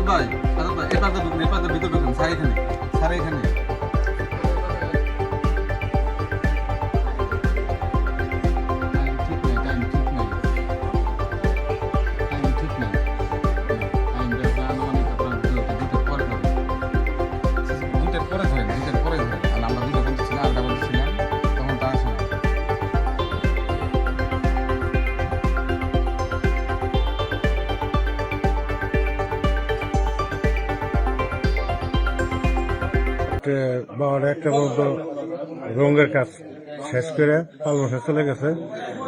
ভাই এপাতে ঢুকুন, এপাতে ভিতরে ঢুকুন, স্যার এখানে, স্যার এখানে। বাবার একটা বলতো রঙের কাজ শেষ করে পালমশে চলে গেছে।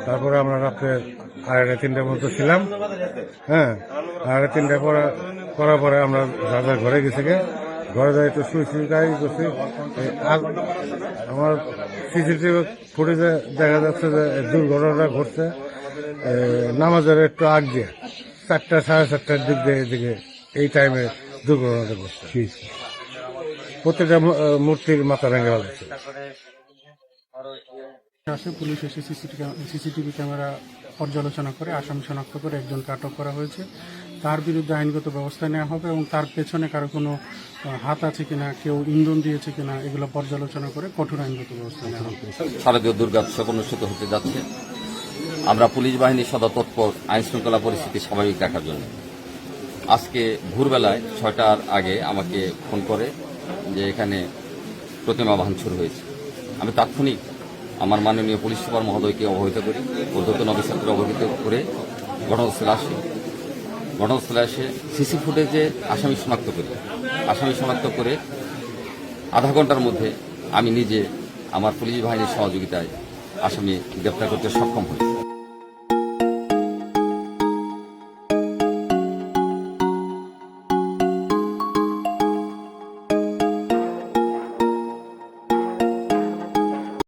তারপরে আমরা রাত্রে 2:30-3টার মতো ছিলাম। হ্যাঁ, 2:30-3টা করার পরে আমরা যাদের ঘরে গেছি, ঘরে যাই একটু শুয়েছি, গাড়ি করছি। আমার সিসিটিভি ফুটেজে দেখা যাচ্ছে যে দুর্ঘটনাটা ঘটছে নামাজের একটু আগে 4টা 4:30টার দিক দিয়ে এদিকে এই টাইমে দুর্ঘটনাটা ঘটছে। প্রত্যেকটা মূর্তির মাথা ভেঙে ফেলেছে। পুলিশ এসে সিসিটিভি ক্যামেরা পর্যালোচনা করে আসামি শনাক্ত করে একজনকে আটক করা হয়েছে। তার বিরুদ্ধে আইনগত ব্যবস্থা নেওয়া হবে এবং তার পেছনে কারো কোনো হাত আছে কিনা, কেউ ইন্ধন দিয়েছে কিনা, এগুলো পর্যালোচনা করে কঠোর আইনগত ব্যবস্থা নেওয়া হবে। শারদীয় দুর্গোৎসব অনুষ্ঠিত হতে যাচ্ছে। আমরা পুলিশ বাহিনী সদা তৎপর আইন শৃঙ্খলা পরিস্থিতি স্বাভাবিক রাখার জন্য। আজকে ভোরবেলায় 6টার আগে আমাকে ফোন করে যে এখানে প্রতিমা ভাঙচুর হয়েছে। আমি তাৎক্ষণিক আমার মাননীয় পুলিশ সুপার মহোদয়কে অবহিত করি, ঊর্ধ্বতন অফিসারকে অবহিত করে ঘটনাস্থলে আসে সিসি ফুটেজে আসামি শনাক্ত করে আধা ঘন্টার মধ্যে আমি নিজে আমার পুলিশ বাহিনীর সহযোগিতায় আসামি গ্রেপ্তার করতে সক্ষম হই।